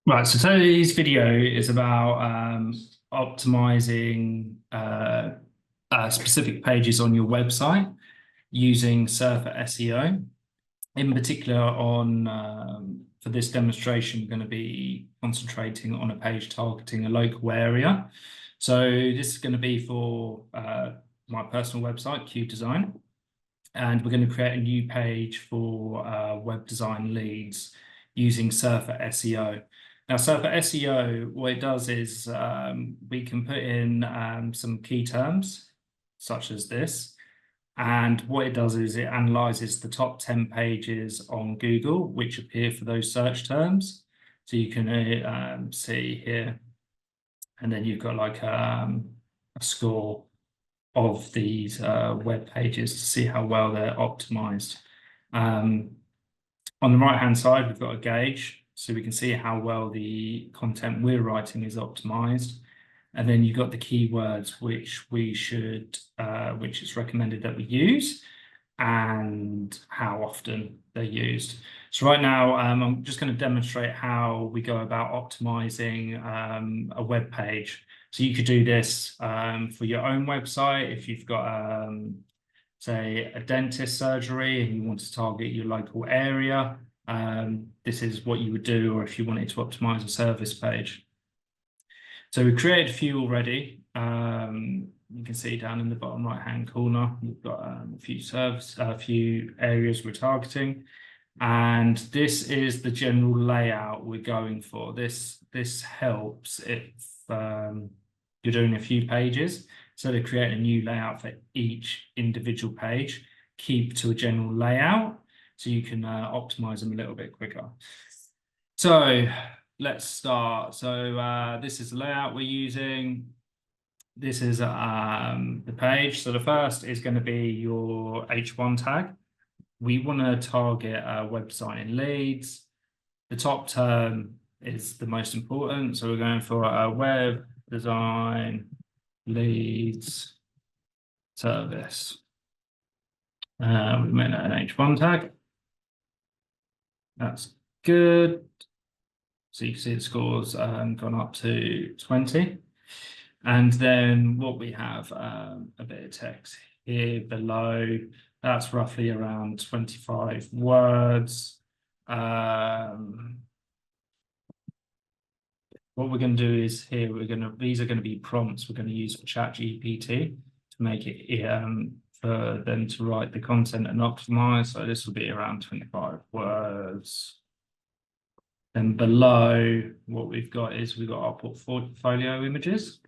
Right, so today's video is about optimizing specific pages on your website using Surfer SEO. In particular, on for this demonstration, we're going to be concentrating on a page targeting a local area. So this is going to be for my personal website, Q Design, and we're going to create a new page for web design leads using Surfer SEO. Now, Surfer SEO, what it does is we can put in some key terms, such as this. And what it does is it analyzes the top 10 pages on Google, which appear for those search terms. So you can see here, and then you've got like a score of these web pages to see how well they're optimized. On the right-hand side, we've got a gauge, so we can see how well the content we're writing is optimized. And then you've got the keywords which it's recommended that we use and how often they're used. So right now, I'm just going to demonstrate how we go about optimizing a web page. So you could do this for your own website if you've got, say, a dentist surgery and you want to target your local area. This is what you would do, or if you wanted to optimize a service page. So we created a few already. You can see down in the bottom right-hand corner, we've got a few areas we're targeting. And this is the general layout we're going for. This helps if you're doing a few pages. So to create a new layout for each individual page, keep to a general layout so you can optimize them a little bit quicker. So let's start. So this is the layout we're using. This is the page. So the first is going to be your H1 tag. We want to target website and leads. The top term is the most important. So we're going for a web design leads service. We made an H1 tag. That's good. So you can see the scores gone up to 20. And then what we have, a bit of text here below, that's roughly around 25 words. What we're going to do is here, these are going to be prompts we're going to use for ChatGPT to make it for them to write the content and optimize. So this will be around 25 words. Then below, what we've got is we've got our portfolio images.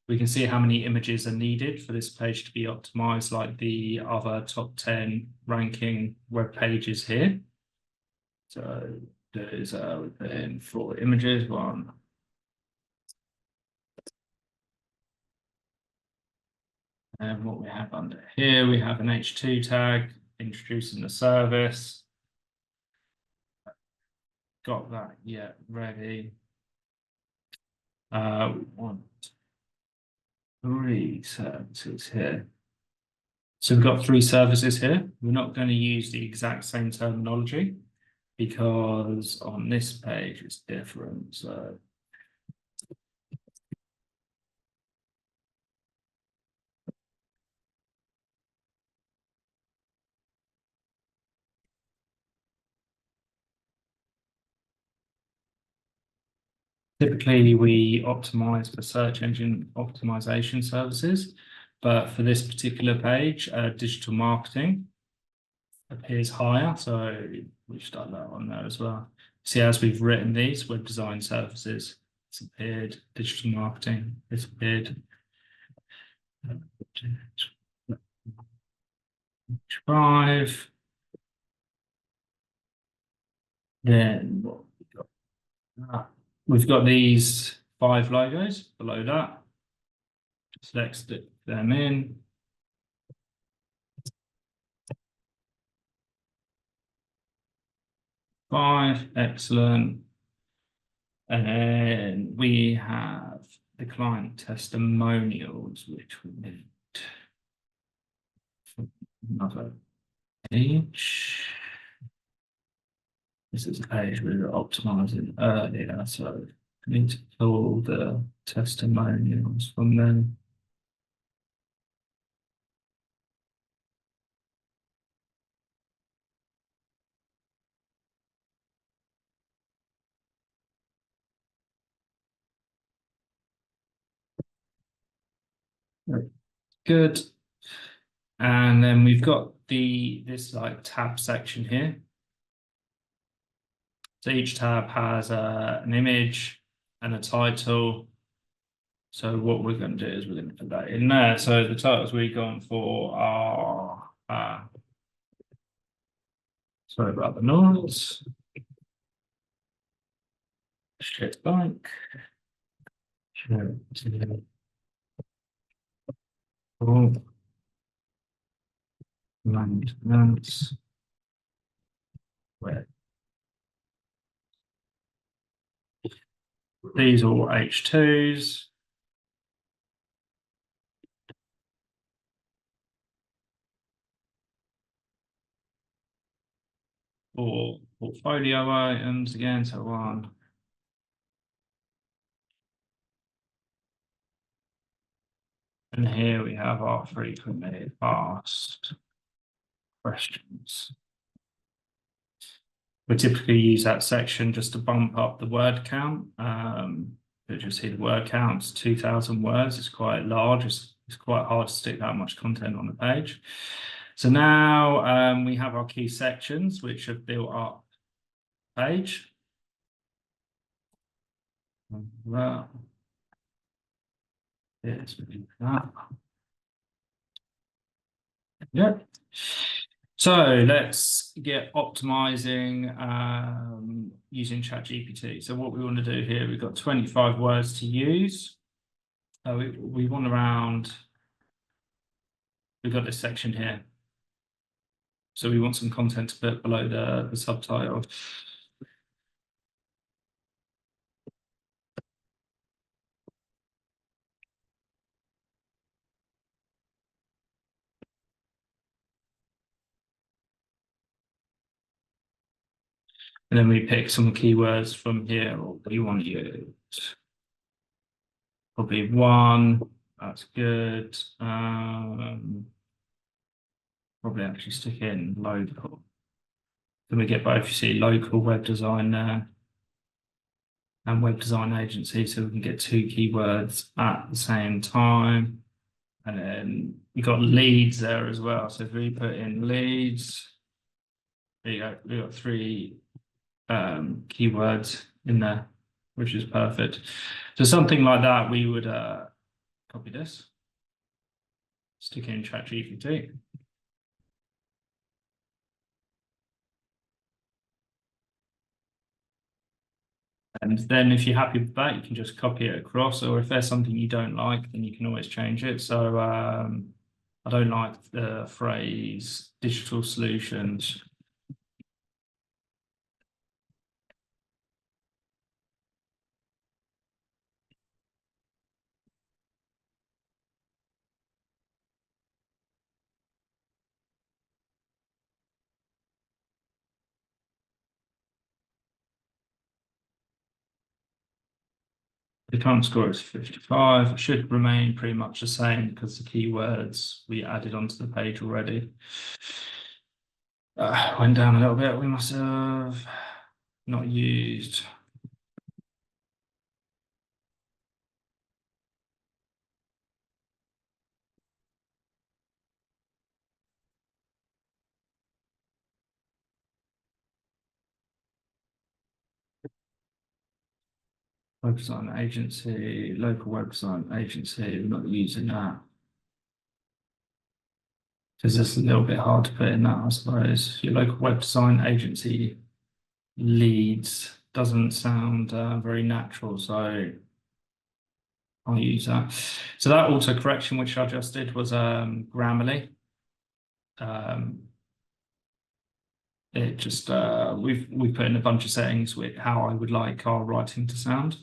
We can see how many images are needed for this page to be optimized, like the other top 10 ranking web pages here. So there's within 4 images, one. And what we have under here, we have an H2 tag introducing the service. Got that yet ready. We want 3 services here. So we've got 3 services here. We're not going to use the exact same terminology because on this page it's different. So typically we optimize for search engine optimization services, but for this particular page, digital marketing appears higher. So we start that on there as well. See, as we've written these web design services, it's appeared, digital marketing, it's appeared. 5. Then what we've got these 5 logos below that. Let's stick them in. Five, excellent. And then we have the client testimonials, which we need another page. This is a page we were optimizing earlier, so I need to pull the testimonials from them. Good. And then we've got this like tab section here. So each tab has an image and a title. So what we're going to do is we're going to put that in there. So the titles we've gone for are, sorry about the noise. Shit bike. Oh, maintenance. Where these are all H2s. Or portfolio items again, so on. And here we have our frequently asked questions. We typically use that section just to bump up the word count. But you see the word count's 2,000 words. It's quite large. It's quite hard to stick that much content on the page. So now we have our key sections, which have built up the page. That. Yes, that. Yeah. So let's get optimizing using ChatGPT. So what we want to do here, we've got 25 words to use. We want around, we've got this section here. So we want some content to put below the subtitle. And then we pick some keywords from here, or we want to use. Probably one, that's good. Probably actually stick in local. Then we get both, you see, local web design there and web design agency, so we can get two keywords at the same time. And then you got leads there as well. So if we put in leads, there you go, we got three keywords in there, which is perfect. So something like that, we would copy this, stick in ChatGPT. And then if you're happy with that, you can just copy it across, or if there's something you don't like, then you can always change it. So I don't like the phrase digital solutions. The current score is 55. It should remain pretty much the same because the keywords we added onto the page already. Went down a little bit. We must have not used. Website agency, local website agency, we're not using that. Because it's a little bit hard to put in that, I suppose. Your local web design agency leads doesn't sound very natural, so I'll use that. So that auto correction, which I just did, was Grammarly. It just we put in a bunch of settings with how I would like our writing to sound.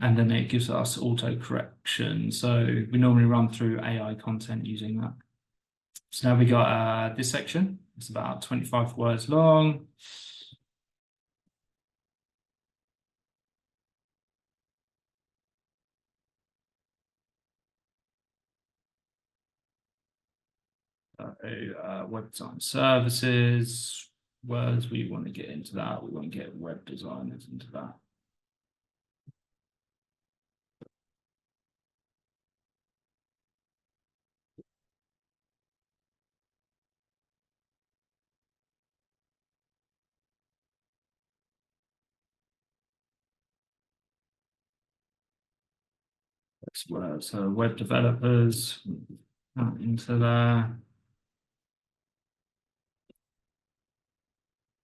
And then it gives us auto correction. So we normally run through AI content using that. So now we got this section. It's about 25 words long. Web design services, words we want to get into that. We want to get web designers into that. So web developers into there.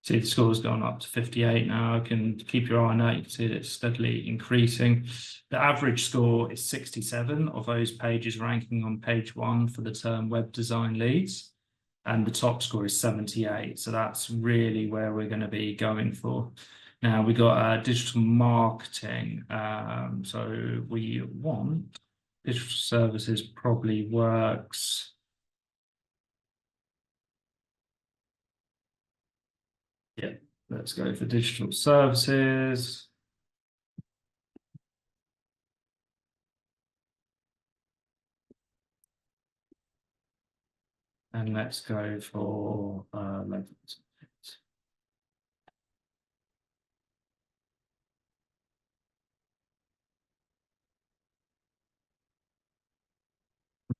See the score's gone up to 58 now. I can keep your eye on that. You can see that it's steadily increasing. The average score is 67 of those pages ranking on page 1 for the term web design leads. And the top score is 78. So that's really where we're going to be going for. Now we got digital marketing. So we want digital services probably works. Yeah, let's go for digital services. And let's go for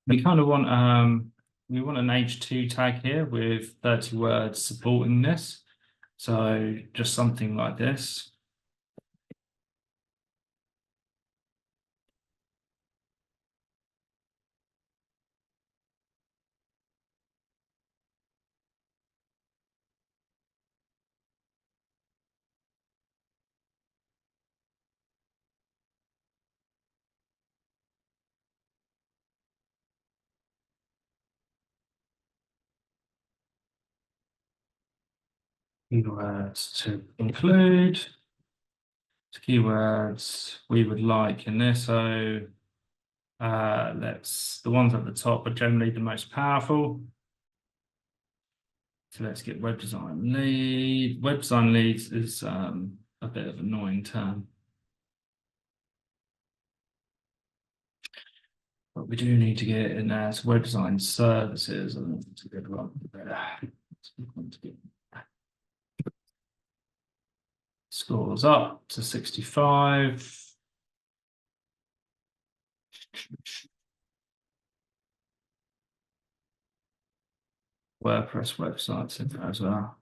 we kind of want we want an H2 tag here with 30 words supporting this. So just something like this. Keywords to include. Keywords we would like in this. So the ones at the top are generally the most powerful. So let's get web design lead. Web design leads is a bit of an annoying term. But we do need to get in there. So web design services, I think it's a good one. Scores up to 65. WordPress websites in there as well.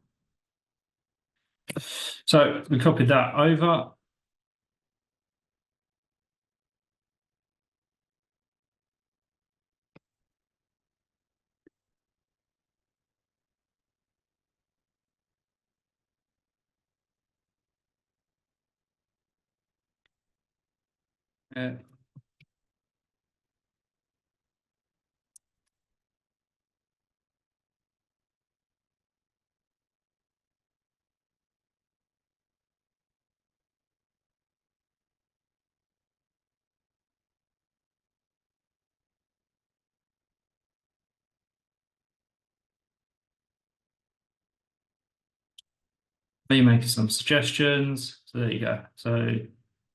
So we copied that over. Yeah. Me making some suggestions. So there you go. So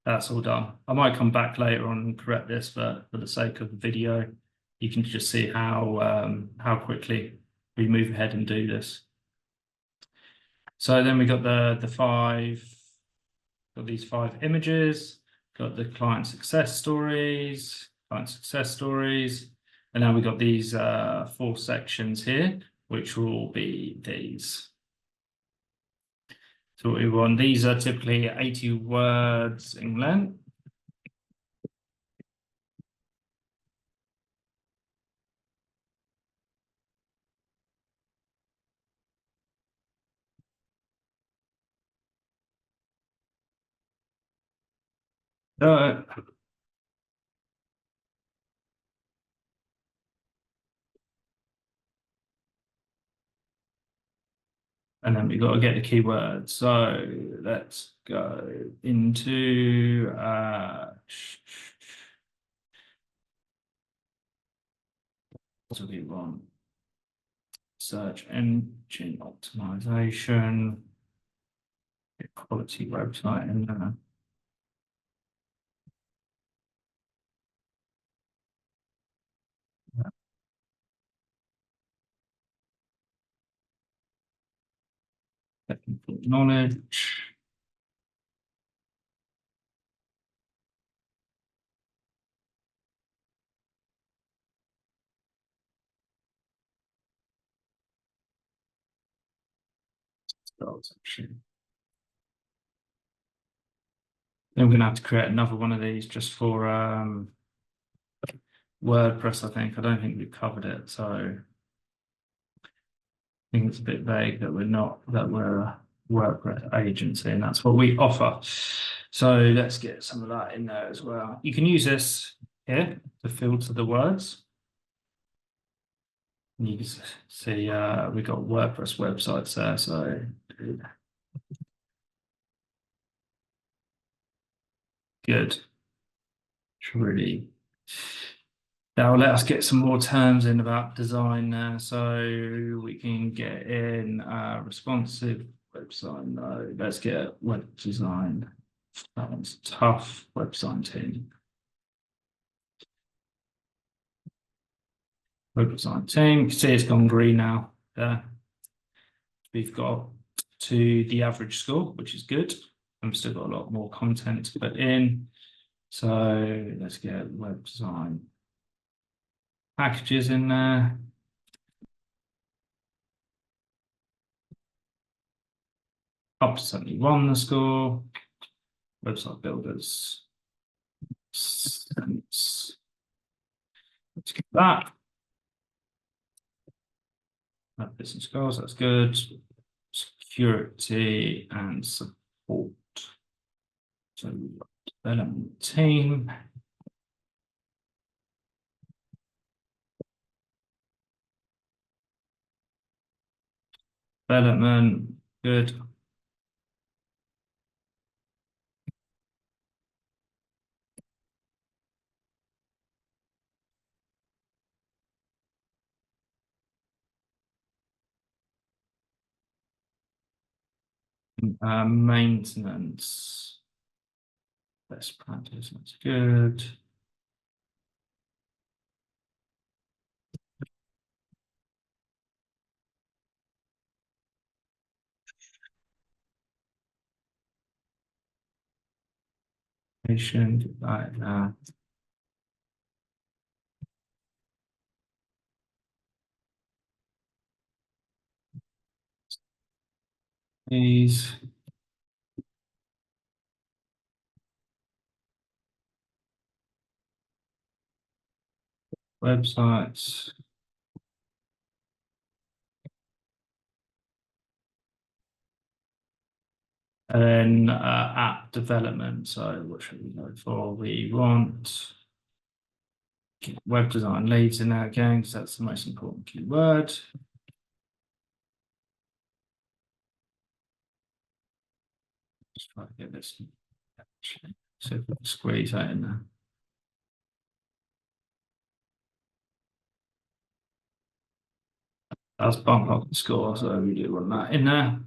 that's all done. I might come back later on and correct this, but for the sake of the video, you can just see how quickly we move ahead and do this. So then we got these 5 images, got the client success stories, and now we got these 4 sections here, which will be these. So what we want, these are typically 80 words in length. And then we've got to get the keywords. So let's go into what do we want? search engine optimization, quality website in there. Technical knowledge. Section. Then we're going to have to create another one of these just for WordPress, I think. I don't think we've covered it, so I think it's a bit vague that we're a WordPress agency, and that's what we offer. So let's get some of that in there as well. You can use this here to filter the words. And you can see we've got WordPress websites there, so good. It's really. Now let us get some more terms in about design there, so we can get in responsive website. No, let's get web design. That one's tough. Website team. Web design team. You can see it's gone green now. There. We've got to the average score, which is good. And we've still got a lot more content to put in. So let's get web design packages in there. Up to 71 the score. Website builders. Let's get that. Business goals, that's good. Security and support. So development team. Development, good. Maintenance. Best practice, that's good. Patient, like that. These. Websites. And then app development. So what should we go for? We want web design leads in there again, because that's the most important keyword. Just try to get this. So if we can squeeze that in there. That's bump up the score, so we do want that in there.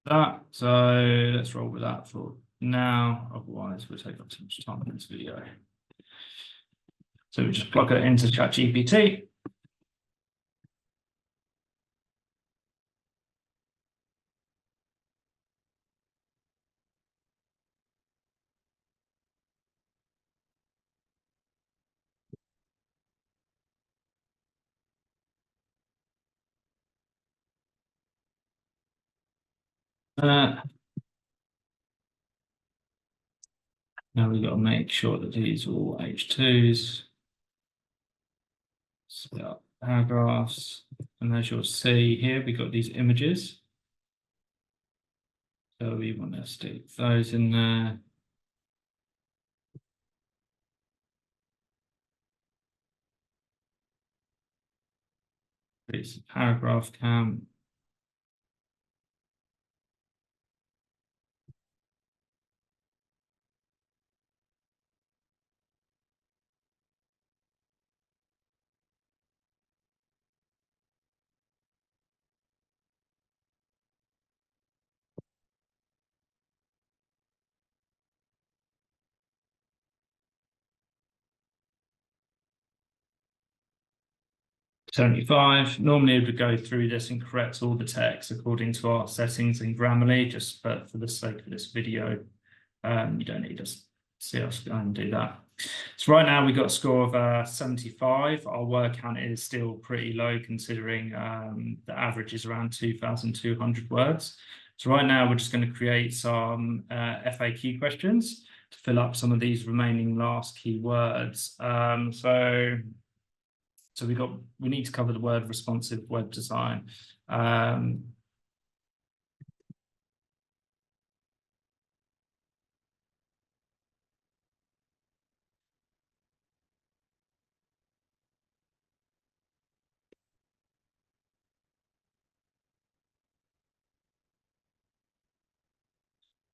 That, so let's roll with that for now, otherwise we'll take up too much time in this video. So we just plug it into ChatGPT. Now we've got to make sure that these are all H2s. Split up paragraphs, and as you'll see here, we've got these images. So we want to stick those in there. It's a paragraph count. 75. Normally it would go through this and correct all the text according to our settings in Grammarly, just but for the sake of this video, you don't need to see us go and do that. So right now we've got a score of 75. Our word count is still pretty low considering the average is around 2,200 words. So right now we're just going to create some FAQ questions to fill up some of these remaining last keywords. So we need to cover the word responsive web design.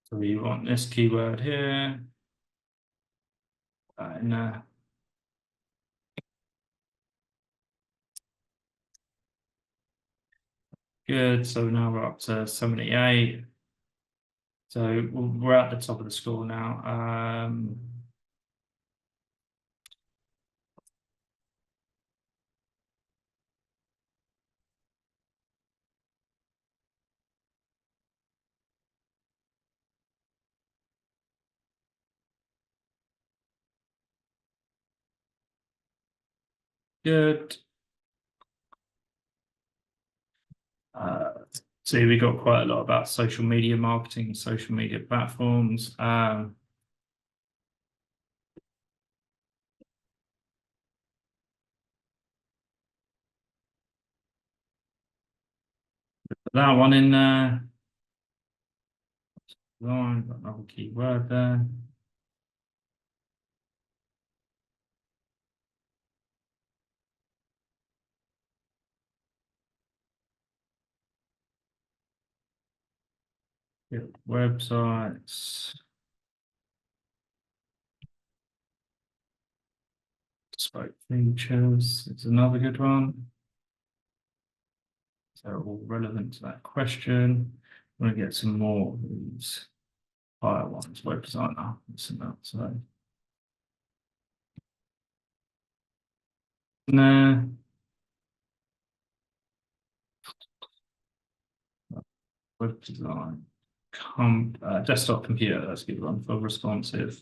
So we want this keyword here. Good. So now we're up to 78. So we're at the top of the score now. Good. So we got quite a lot about social media marketing, social media platforms. That one in there. Got another keyword there. Good. Websites. Bespoke features. It's another good one. So all relevant to that question. I'm going to get some more of these higher ones. Web designer. So no. Web design. Desktop computer. That's a good one for responsive.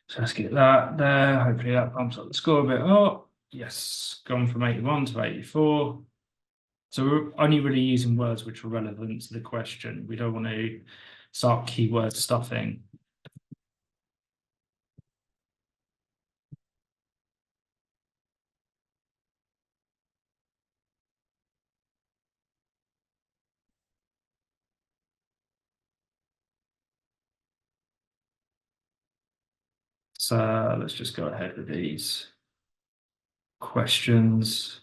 So let's get that there. Hopefully that bumps up the score a bit. Oh, yes, gone from 81 to 84. So we're only really using words which are relevant to the question. We don't want to start keyword stuffing. So let's just go ahead with these questions.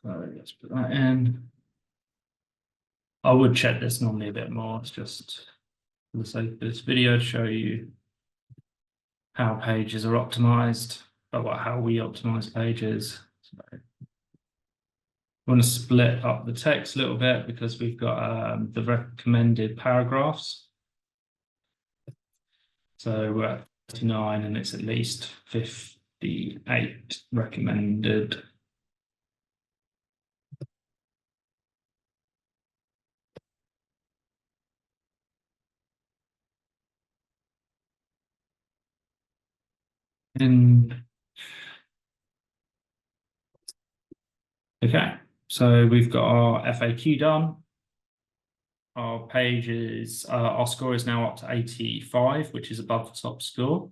So let's put that in. I would check this normally a bit more. It's just for the sake of this video to show you how pages are optimized, but how we optimize pages. So I want to split up the text a little bit because we've got the recommended paragraphs. So we're at 39 and it's at least 58 recommended. Okay, so we've got our FAQ done. Our our score is now up to 85, which is above the top score.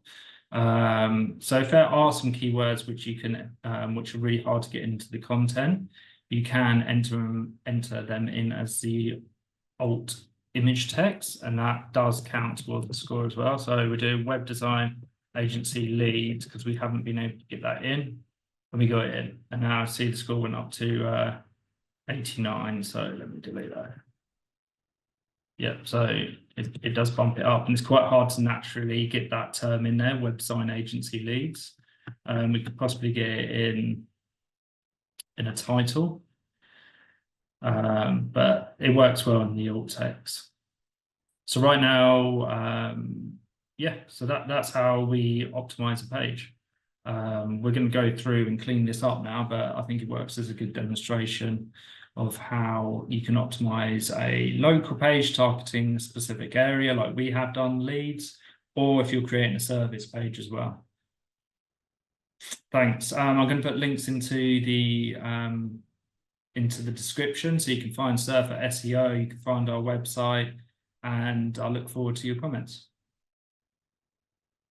So if there are some keywords which you can, which are really hard to get into the content, you can enter them in as the alt image text, and that does count towards the score as well. So we're doing web design agency lead because we haven't been able to get that in, and we got it in, and now I see the score went up to 89. So let me delete that. Yeah, so it does bump it up, and it's quite hard to naturally get that term in there, web design agency leads. We could possibly get it in a title, but it works well in the alt text. So right now, yeah, so that's how we optimize a page. We're going to go through and clean this up now, but I think it works as a good demonstration of how you can optimize a local page targeting a specific area like we have done leads, or if you're creating a service page as well. Thanks. I'm going to put links into the description, so you can find SurferSEO, you can find our website, and I look forward to your comments.